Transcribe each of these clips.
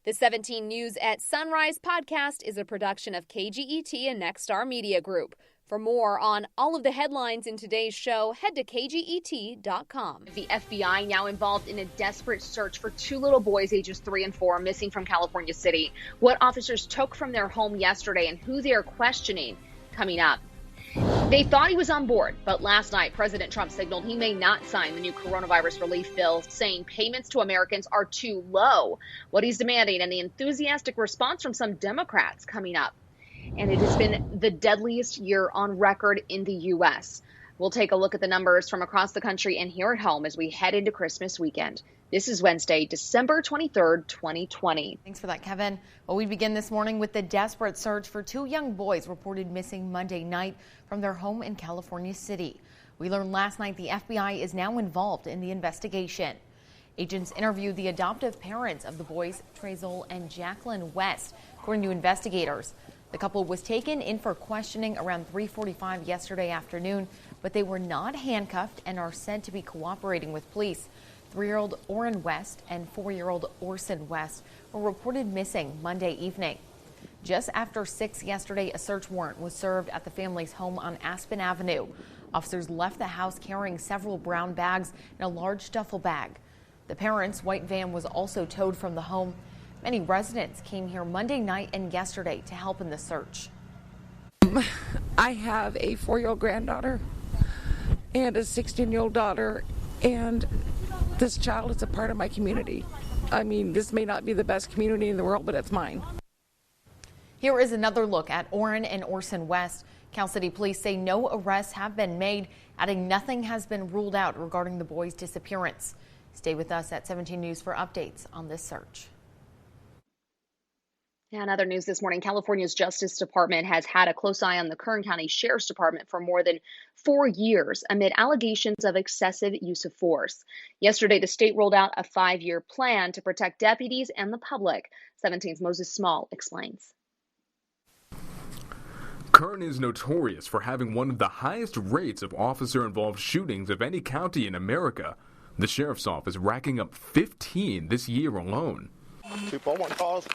The 17 News at Sunrise podcast is a production of KGET and Nexstar Media Group. For more on all of the headlines in today's show, head to kget.com. The FBI now involved in a desperate search for two little boys ages 3 and 4 missing from California City. What officers took from their home yesterday and who they are questioning coming up. They thought he was on board, but last night President Trump signaled he may not sign the new coronavirus relief bill, saying payments to Americans are too low. What he's demanding and the enthusiastic response from some Democrats coming up. And it has been the deadliest year on record in the U.S. We'll take a look at the numbers from across the country and here at home as we head into Christmas weekend. This is Wednesday, December 23rd, 2020. Thanks for that, Kevin. Well, we begin this morning with the desperate search for two young boys reported missing Monday night from their home in California City. We learned last night the FBI is now involved in the investigation. Agents interviewed the adoptive parents of the boys, Trezol and Jacqueline West. According to investigators, the couple was taken in for questioning around 3:45 yesterday afternoon, but they were not handcuffed and are said to be cooperating with police. 3-year-old Orrin West and 4-year-old Orson West were reported missing Monday evening. Just after 6 yesterday, a search warrant was served at the family's home on Aspen Avenue. Officers left the house carrying several brown bags and a large duffel bag. The parents' white van was also towed from the home. Many residents came here Monday night and yesterday to help in the search. I have a 4-year-old granddaughter and a 16-year-old daughter, and this child is a part of my community. I mean, this may not be the best community in the world, but it's mine. Here is another look at Orrin and Orson West. Cal City police say no arrests have been made, adding nothing has been ruled out regarding the boys' disappearance. Stay with us at 17 News for updates on this search. And other news this morning, California's Justice Department has had a close eye on the Kern County Sheriff's Department for more than 4 years amid allegations of excessive use of force. Yesterday, the state rolled out a 5-year plan to protect deputies and the public. 17's Moses Small explains. Kern is notorious for having one of the highest rates of officer-involved shootings of any county in America. The sheriff's office racking up 15 this year alone. 241 calls.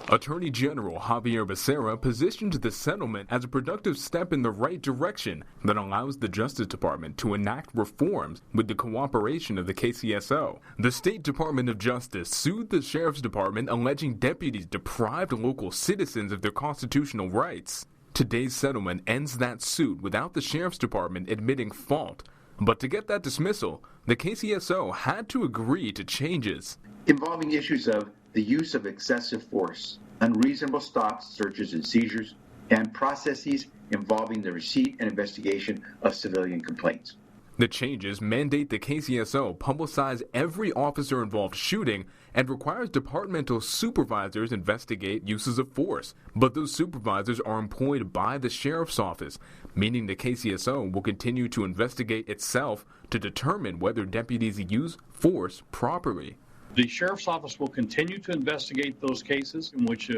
Attorney General Javier Becerra positioned the settlement as a productive step in the right direction that allows the Justice Department to enact reforms with the cooperation of the KCSO. The State Department of Justice sued the Sheriff's Department alleging deputies deprived local citizens of their constitutional rights. Today's settlement ends that suit without the Sheriff's Department admitting fault. But to get that dismissal, the KCSO had to agree to changes involving issues of the use of excessive force, unreasonable stops, searches, and seizures, and processes involving the receipt and investigation of civilian complaints. The changes mandate the KCSO publicize every officer-involved shooting and requires departmental supervisors investigate uses of force. But those supervisors are employed by the sheriff's office, meaning the KCSO will continue to investigate itself to determine whether deputies use force properly. The sheriff's office will continue to investigate those cases in which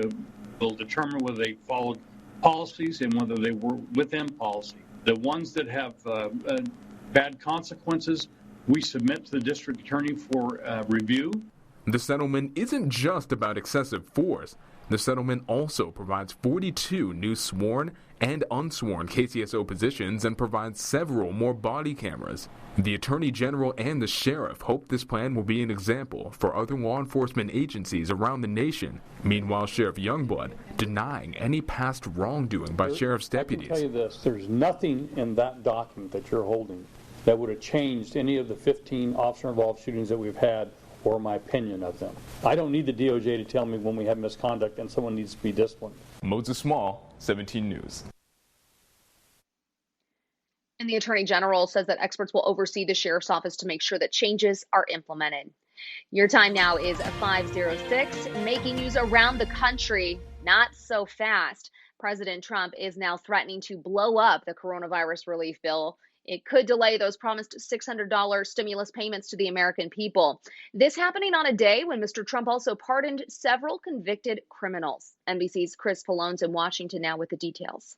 will determine whether they followed policies and whether they were within policy. The ones that have bad consequences, we submit to the district attorney for review. The settlement isn't just about excessive force. The settlement also provides 42 new sworn and unsworn KCSO positions and provides several more body cameras. The Attorney General and the Sheriff hope this plan will be an example for other law enforcement agencies around the nation. Meanwhile, Sheriff Youngblood denying any past wrongdoing by sheriff's deputies. I can tell you this, there's nothing in that document that you're holding that would have changed any of the 15 officer-involved shootings that we've had or my opinion of them. I don't need the DOJ to tell me when we have misconduct and someone needs to be disciplined. Moses Small, 17 News. And the Attorney General says that experts will oversee the Sheriff's Office to make sure that changes are implemented. Your time now is 5:06, making news around the country. Not so fast. President Trump is now threatening to blow up the coronavirus relief bill. It could delay those promised $600 stimulus payments to the American people. This happening on a day when Mr. Trump also pardoned several convicted criminals. NBC's Chris Pollone's in Washington now with the details.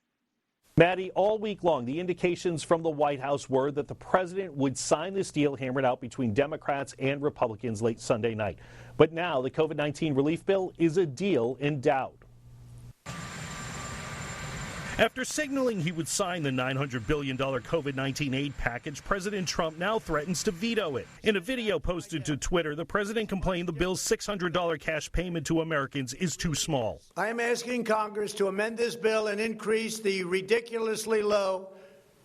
Maddie, all week long, the indications from the White House were that the president would sign this deal hammered out between Democrats and Republicans late Sunday night. But now the COVID-19 relief bill is a deal in doubt. After signaling he would sign the $900 billion COVID-19 aid package, President Trump now threatens to veto it. In a video posted to Twitter, the president complained the bill's $600 cash payment to Americans is too small. I am asking Congress to amend this bill and increase the ridiculously low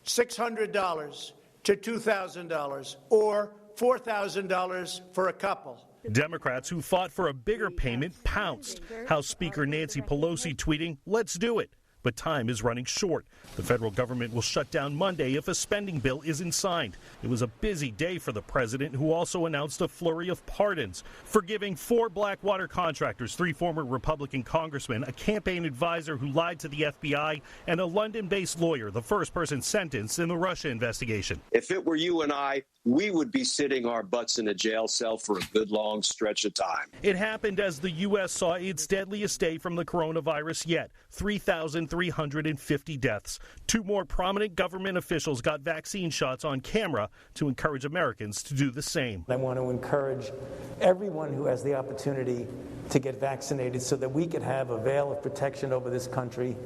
$600 to $2,000 or $4,000 for a couple. Democrats who fought for a bigger payment pounced. House Speaker Nancy Pelosi tweeting, "Let's do it." But time is running short. The federal government will shut down Monday if a spending bill isn't signed. It was a busy day for the president, who also announced a flurry of pardons, forgiving 4 Blackwater contractors, 3 former Republican congressmen, a campaign advisor who lied to the FBI, and a London-based lawyer, the first person sentenced in the Russia investigation. If it were you and I, we would be sitting our butts in a jail cell for a good long stretch of time. It happened as the U.S. saw its deadliest day from the coronavirus yet, 3,350 deaths. 2 more prominent government officials got vaccine shots on camera to encourage Americans to do the same. I want to encourage everyone who has the opportunity to get vaccinated so that we could have a veil of protection over this country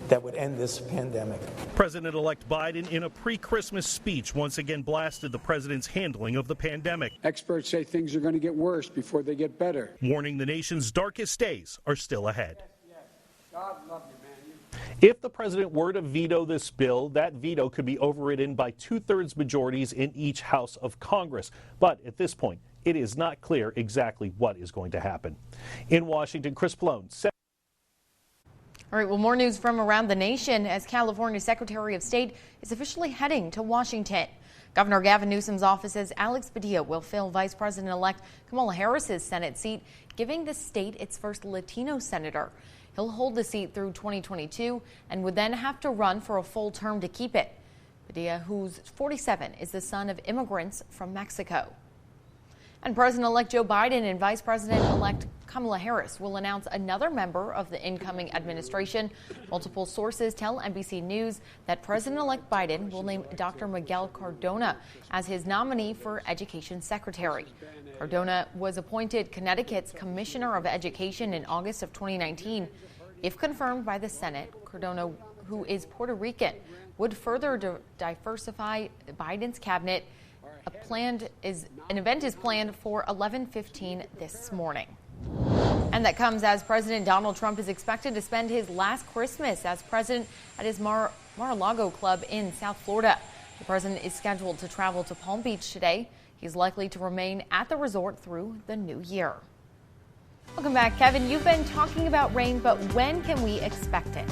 that would end this pandemic. President-elect Biden, in a pre-Christmas speech, once again blasted the president's handling of the pandemic. Experts say things are going to get worse before they get better, warning the nation's darkest days are still ahead. God love you, man. If the president were to veto this bill, that veto could be overridden by 2/3 majorities in each House of Congress. But at this point, it is not clear exactly what is going to happen. In Washington, Chris Plone. All right, well, more news from around the nation as California Secretary of State is officially heading to Washington. Governor Gavin Newsom's office says Alex Padilla will fill Vice President-elect Kamala Harris's Senate seat, giving the state its first Latino senator. He'll hold the seat through 2022 and would then have to run for a full term to keep it. Padilla, who's 47, is the son of immigrants from Mexico. And President-elect Joe Biden and Vice President-elect Kamala Harris will announce another member of the incoming administration. Multiple sources tell NBC News that President-elect Biden will name Dr. Miguel Cardona as his nominee for Education Secretary. Cardona was appointed Connecticut's Commissioner of Education in August of 2019. If confirmed by the Senate, Cardona, who is Puerto Rican, would further diversify Biden's cabinet. An event is planned for 11:15 this morning. And that comes as President Donald Trump is expected to spend his last Christmas as president at his Mar-a-Lago club in South Florida. The president is scheduled to travel to Palm Beach today. He's likely to remain at the resort through the new year. Welcome back, Kevin. You've been talking about rain, but when can we expect it?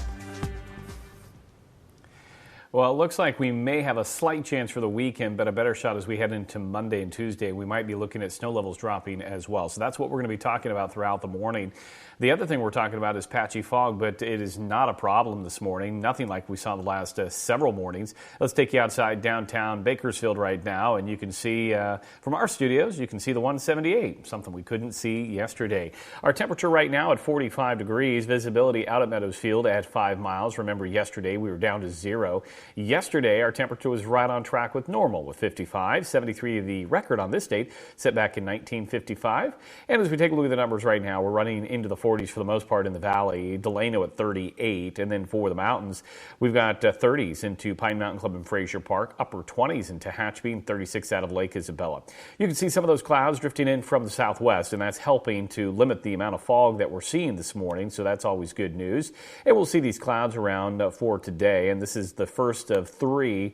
Well, it looks like we may have a slight chance for the weekend, but a better shot as we head into Monday and Tuesday. We might be looking at snow levels dropping as well. So that's what we're going to be talking about throughout the morning. The other thing we're talking about is patchy fog, but it is not a problem this morning. Nothing like we saw the last several mornings. Let's take you outside downtown Bakersfield right now, and you can see from our studios, you can see the 178, something we couldn't see yesterday. Our temperature right now at 45 degrees, visibility out at Meadows Field at 5 miles. Remember, yesterday we were down to 0. Yesterday, our temperature was right on track with normal with 55, 73 the record on this date, set back in 1955. And as we take a look at the numbers right now, we're running into the 40s for the most part in the valley, Delano at 38, and then for the mountains, we've got 30s into Pine Mountain Club and Frazier Park, upper 20s into Tehachapi, and 36 out of Lake Isabella. You can see some of those clouds drifting in from the southwest, and that's helping to limit the amount of fog that we're seeing this morning, so that's always good news. And we'll see these clouds around for today, and this is the first of 3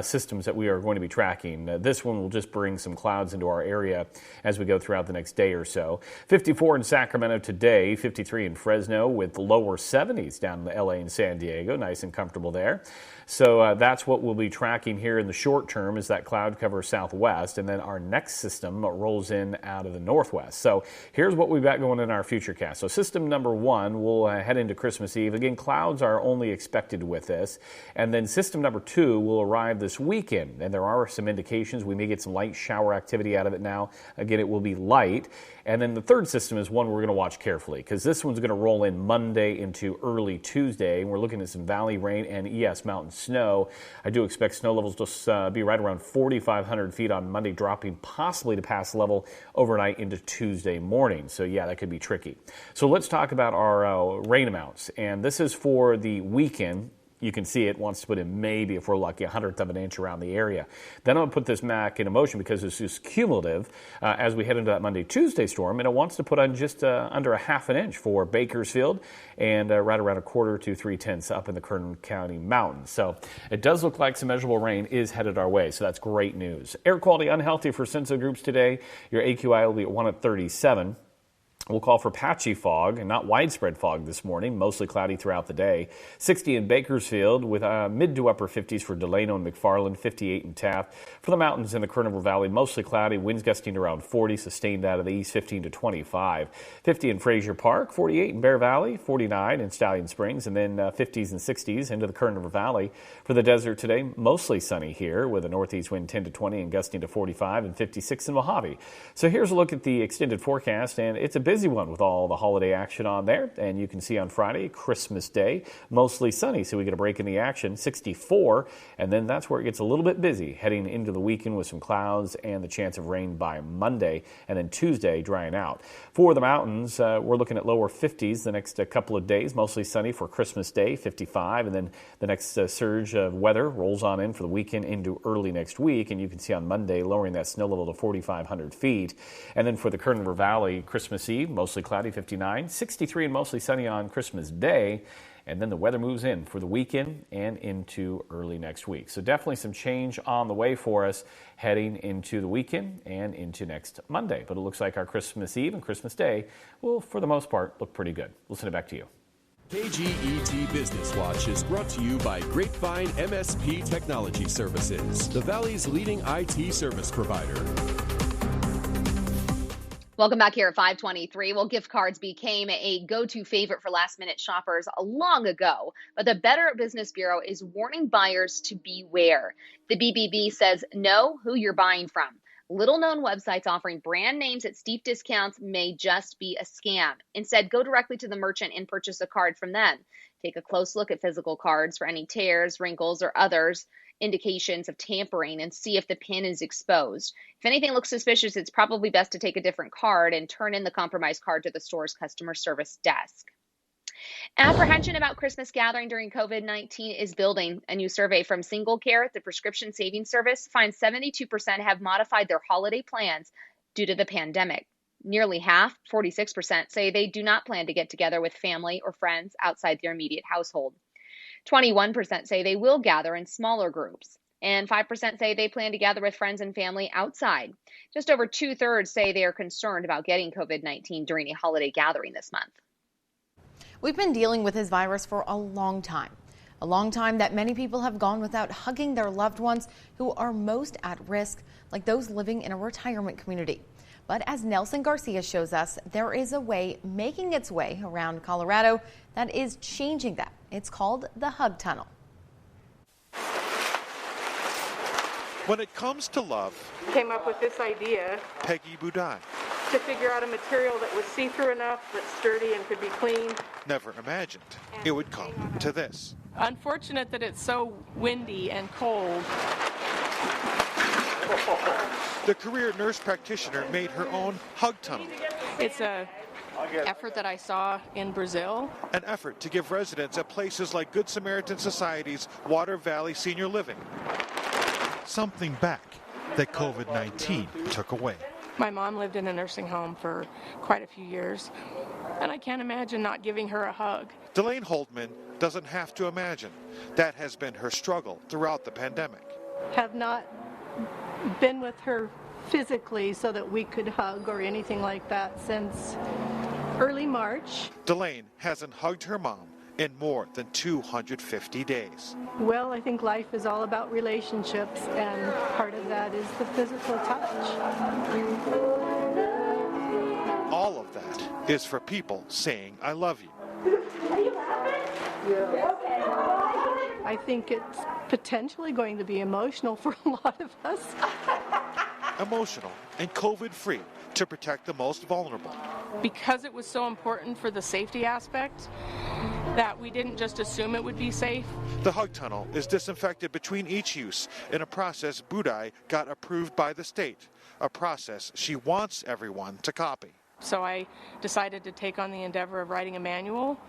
systems that we are going to be tracking. This one will just bring some clouds into our area as we go throughout the next day or so. 54 in Sacramento today, 53 in Fresno with lower 70s down in LA and San Diego. Nice and comfortable there. So that's what we'll be tracking here in the short term, is that cloud cover southwest, and then our next system rolls in out of the northwest. So here's what we've got going in our futurecast. So system number one will head into Christmas Eve. Again, clouds are only expected with this. And then system number two will arrive this weekend. And there are some indications we may get some light shower activity out of it now. Again, it will be light. And then the third system is one we're going to watch carefully, because this one's going to roll in Monday into early Tuesday. And we're looking at some valley rain and, yes, mountain snow. I do expect snow levels to be right around 4,500 feet on Monday, dropping possibly to pass level overnight into Tuesday morning. So, yeah, that could be tricky. So let's talk about our rain amounts. And this is for the weekend. You can see it wants to put in maybe, if we're lucky, 1/100 of an inch around the area. Then I'm going to put this back into motion because this is cumulative as we head into that Monday-Tuesday storm, and it wants to put on just under 1/2 inch for Bakersfield and right around 1/4 to 3/10 up in the Kern County mountains. So it does look like some measurable rain is headed our way, so that's great news. Air quality unhealthy for Senso groups today. Your AQI will be at 1 at 37. We'll call for patchy fog and not widespread fog this morning, mostly cloudy throughout the day. 60 in Bakersfield with mid to upper 50s for Delano and McFarland, 58 in Taft. For the mountains in the Kern River Valley, mostly cloudy, winds gusting around 40, sustained out of the east, 15 to 25. 50 in Frazier Park, 48 in Bear Valley, 49 in Stallion Springs, and then 50s and 60s into the Kern River Valley. For the desert today, mostly sunny here with a northeast wind 10 to 20 and gusting to 45 and 56 in Mojave. So here's a look at the extended forecast, and it's a busy one with all the holiday action on there. And you can see on Friday, Christmas Day, mostly sunny, so we get a break in the action, 64, and then that's where it gets a little bit busy heading into the weekend with some clouds and the chance of rain by Monday, and then Tuesday drying out. For the mountains, we're looking at lower 50s the next couple of days, mostly sunny for Christmas Day, 55, and then the next surge of weather rolls on in for the weekend into early next week, and you can see on Monday lowering that snow level to 4,500 feet. And then for the Kern River Valley, Christmas Eve, mostly cloudy, 59, 63 and mostly sunny on Christmas Day. And then the weather moves in for the weekend and into early next week. So definitely some change on the way for us heading into the weekend and into next Monday. But it looks like our Christmas Eve and Christmas Day will, for the most part, look pretty good. We'll send it back to you. KGET Business Watch is brought to you by Grapevine MSP Technology Services, the Valley's leading IT service provider. Welcome back here at 523. Well, gift cards became a go-to favorite for last-minute shoppers long ago, but the Better Business Bureau is warning buyers to beware. The BBB says know who you're buying from. Little-known websites offering brand names at steep discounts may just be a scam. Instead, go directly to the merchant and purchase a card from them. Take a close look at physical cards for any tears, wrinkles, or others indications of tampering and see if the pin is exposed. If anything looks suspicious, it's probably best to take a different card and turn in the compromised card to the store's customer service desk. Apprehension about Christmas gathering during COVID-19 is building. A new survey from Single Care, the prescription savings service, finds 72% have modified their holiday plans due to the pandemic. Nearly half, 46%, say they do not plan to get together with family or friends outside their immediate household. 21% say they will gather in smaller groups, and 5% say they plan to gather with friends and family outside. Just over 2/3 say they are concerned about getting COVID-19 during a holiday gathering this month. We've been dealing with this virus for a long time that many people have gone without hugging their loved ones who are most at risk, like those living in a retirement community. But as Nelson Garcia shows us, there is a way making its way around Colorado that is changing that. It's called the Hug Tunnel. When it comes to love, came up with this idea, Peggy Budai, to figure out a material that was see-through enough, but sturdy and could be cleaned. Never imagined it would come to this. Unfortunate that it's so windy and cold. The career nurse practitioner made her own Hug Tunnel. It's an effort that I saw in Brazil. An effort to give residents at places like Good Samaritan Society's Water Valley Senior Living something back that COVID-19 took away. My mom lived in a nursing home for quite a few years, and I can't imagine not giving her a hug. Delane Holdman doesn't have to imagine. That has been her struggle throughout the pandemic. Have not been with her physically so that we could hug or anything like that since early March. Delane hasn't hugged her mom in more than 250 days. Well, I think life is all about relationships, and part of that is the physical touch. All of that is for people saying, I love you. I think it's potentially going to be emotional for a lot of us. Emotional and COVID-free to protect the most vulnerable. Because it was so important for the safety aspect that we didn't just assume it would be safe. The hug tunnel is disinfected between each use in a process Budai got approved by the state, a process she wants everyone to copy. So I decided to take on the endeavor of writing a manual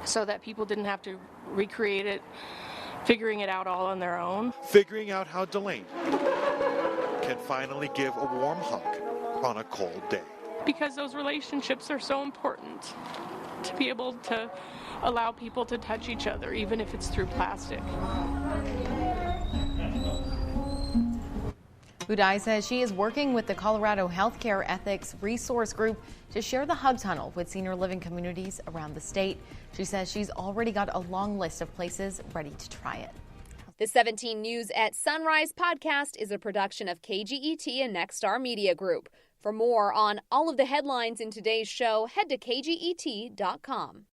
so that people didn't have to recreate it, figuring it out all on their own. Figuring out how Delane can finally give a warm hug on a cold day. Because those relationships are so important, to be able to allow people to touch each other, even if it's through plastic. Budai says she is working with the Colorado Healthcare Ethics Resource Group to share the hug tunnel with senior living communities around the state. She says she's already got a long list of places ready to try it. The 17 News at Sunrise podcast is a production of KGET and Nexstar Media Group. For more on all of the headlines in today's show, head to kget.com.